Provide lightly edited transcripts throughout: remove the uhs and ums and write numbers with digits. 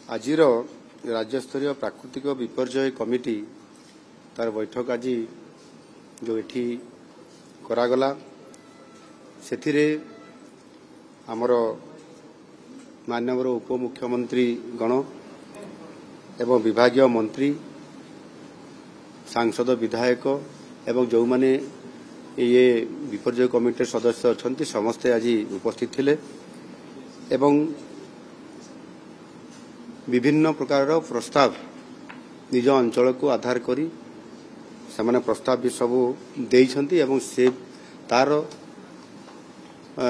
आजिर राज्यस्तरीय प्राकृतिक विपर्यय कमिटी तार बैठक आज जो एठी करागला सेथिरे आमर माननीय उपमुख्यमंत्री गण एवं विभागीय मंत्री सांसद विधायक एवं जो माने ये विपर्यय कमिटी सदस्य अच्छा समस्ते आज उपस्थित थिले एवं विभिन्न प्रकार प्रस्ताव निज अंचल को आधार करी से प्रस्ताव भी सब देइछंती एवं से तार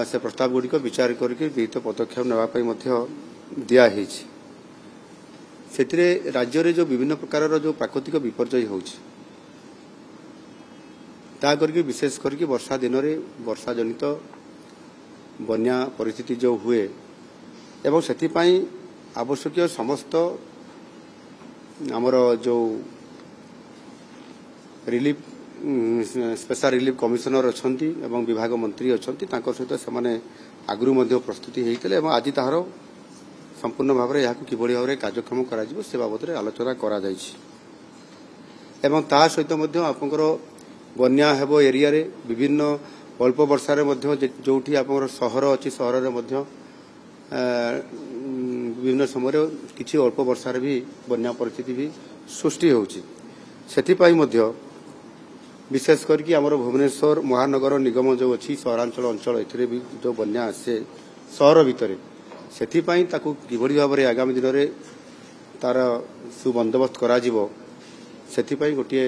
से प्रस्ताव गुड़िक विचार करके विहित पदक्षेप नेवाई दिया से राज्य रे जो विभिन्न प्रकार जो प्राकृतिक विपर्यय होछि ता करके विशेष करके वर्षा दिन में वर्षा जनित बन्या परिस्थिति जो हुए एवं से आवश्यक समस्त आमर जो रिलीफ स्पेशल रिलीफ कमिशनर अच्छा एवं विभाग मंत्री अच्छा सहित से आगु प्रस्तुति होते हैं आज तार संपूर्ण भाव में यहाँ किभली भाव में कार्यक्रम कर बाबद आलोचना करा ता सहित आपंकर बन्या हेबो एरिया रे विभिन्न अल्प वर्षा जो सहर अच्छी सहर में विभिन्न समय किसी अल्प वर्षा भी बन्या परिस्थिति भी सृष्टि होउछि सेथिपाई मध्य विशेष करके आमर भुवनेश्वर महानगर निगम जो अच्छी सहरांचल अंचल एथिरे भी जो बन्या आसे सहर भितर सेथिपाई ताकू किभली भाव में आगामी दिन में तार सुबंदोबस्त करा जिवो सेथिपाई गोटे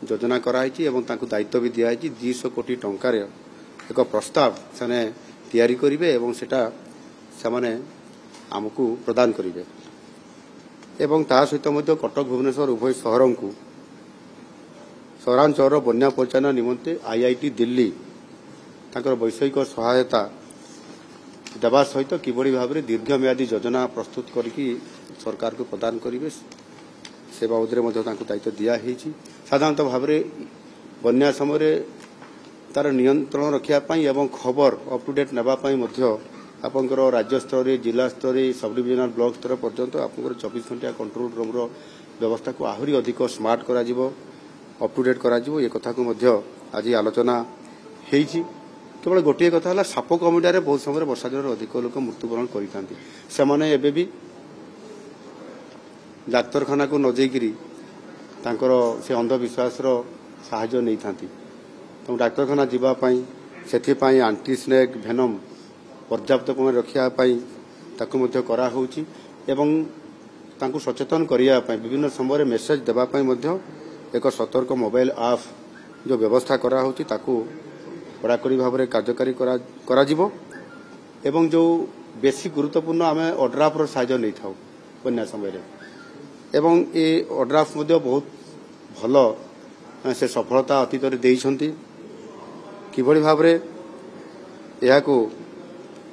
योजना कराई एवं ताकू दायित्व भी दिया 200 कोटी टंकार एक प्रस्ताव से तैयारी करिवे एवं सेटा से आमको प्रदान करेंगे एवं ता सहित कटक भुवनेश्वर उभय सहर को सहरांचल बन्या परिचालन निमंते IIT दिल्ली तांकर वैषयिक सहायता देवा सहित किभली भाव में दीर्घम्यादी योजना प्रस्तुत करके सरकार को प्रदान करेंगे से बाबद दायित्व दिखाई साधारणतः भाव में बन्या समय तार नियंत्रण रखापी एवं खबर अप टू डेट नापी आपंकर राज्य स्तर जिला स्तर सब डिविजनल ब्लॉक स्तर पर्यंत आपंकर 24 घंटा कंट्रोल रूम व्यवस्था को आहरी अधिक स्मार्ट करा अप टू डेट करा ये कथा को आज आलोचना होती केवल गोटे कथा है साप कमिटारे बहुत समय वर्षा दिन अधिक लोक मृत्युवरण करते भी डाक्तरखाना को न जाइकरी से अंधविश्वास साहाय्य नहीं था तो डाक्तरखाना जीवाई से आंटी स्नेक भेनम पर्याप्त परिमाण रखापी कराऊँगी एवं सचेतन करने विभिन्न समय मेसेज देवाई एक सतर्क मोबाइल आप जो व्यवस्था कराऊँगी कड़ाकड़ी भाव में कार्यकारी एवं जो बेसी गुरुत्वपूर्ण आम ओड्राफ्र साहाय्य नहीं था बन्या समय एवं ये ओड्राफ बहुत भल से सफलता अतीत देइछंती किभली भाव में यह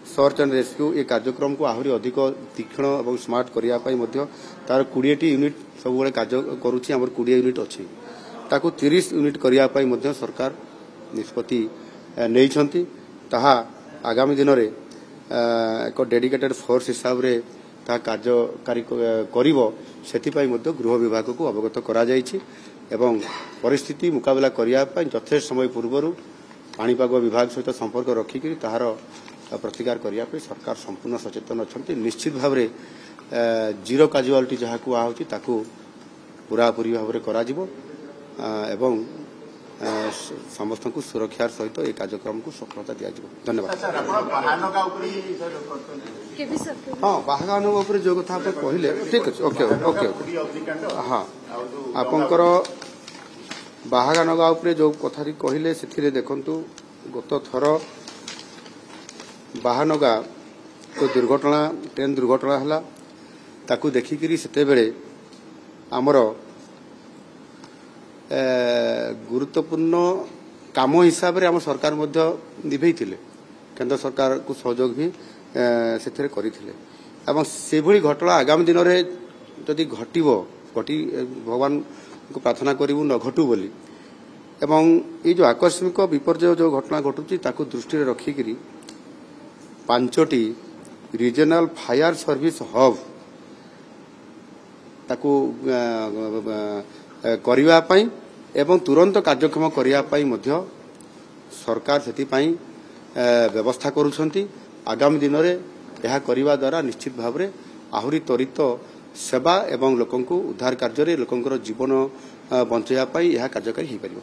सर्च एंड रेस्क्यू ये कार्यक्रम को आहरी अधिक तीक्ष्ण और स्मार्ट करने तार 20 यूनिट सब कार्य करुच्ची 20 यूनिट अच्छी ताकू 30 यूनिट करने सरकार निष्पत्ति नहीं आगामी दिन में एक डेडिकेटेड फोर्स हिसाब से कार्यकारी कर गृह विभाग को अवगत करा एवं परिस्थिति मुकाबला करने यथेष्ट समय पूर्व पाणीपाग विभाग सहित संपर्क रखिक तार प्रतिकार करने सरकार संपूर्ण सचेतन अच्छा निश्चित भाव में जीरो काजुआलिटी जहाँ कहुच्छी पूरापूरी भाव में करा एवं समस्त को सुरक्षार सहित ये कार्यक्रम को सफलता दि धन्यवाद। हाँ बाहागान जो कथा कहले ठीक अच्छे ओके ओके हाँ आपंकर बाहागान जो कथा कहले से देखु गत थर बाहानगा तो दुर्घटना ट्रेन दुर्घटना है ताकू देखिकी से आमर गुरुत्वपूर्ण काम हिसाब से आम सरकार निभे केंद्र सरकार को सहयोग भी से करते घटना आगामी दिन में जदि घटी भगवान को प्रार्थना करूँ न घटू बोली एवं ये जो आकस्मिक विपर्यय जो घटना घटुची दृष्टि रखिक 5टी रीजनल फायर सर्विस हब ତାକୁ କରିବା ପାଇଁ ଏବଂ ତୁରନ୍ତ କାର୍ଯ୍ୟକ୍ଷମ କରିବା ପାଇଁ ମଧ୍ୟ ସରକାର ସେଥିପାଇଁ ବ୍ୟବସ୍ଥା କରୁଛନ୍ତି। ଆଗାମୀ ଦିନରେ ଏହା କରିବା ଦ୍ୱାରା ନିଶ୍ଚିତ ଭାବରେ ଆହୁରି ତ୍ୱରିତ ସେବା ଏବଂ ଲୋକଙ୍କୁ ଉଦ୍ଧାର କାର୍ଯ୍ୟରେ ଲୋକଙ୍କର ଜୀବନ ବଞ୍ଚାଇବା ପାଇଁ ଏହା କାର୍ଯ୍ୟକାରୀ ହୋଇପାରିବ।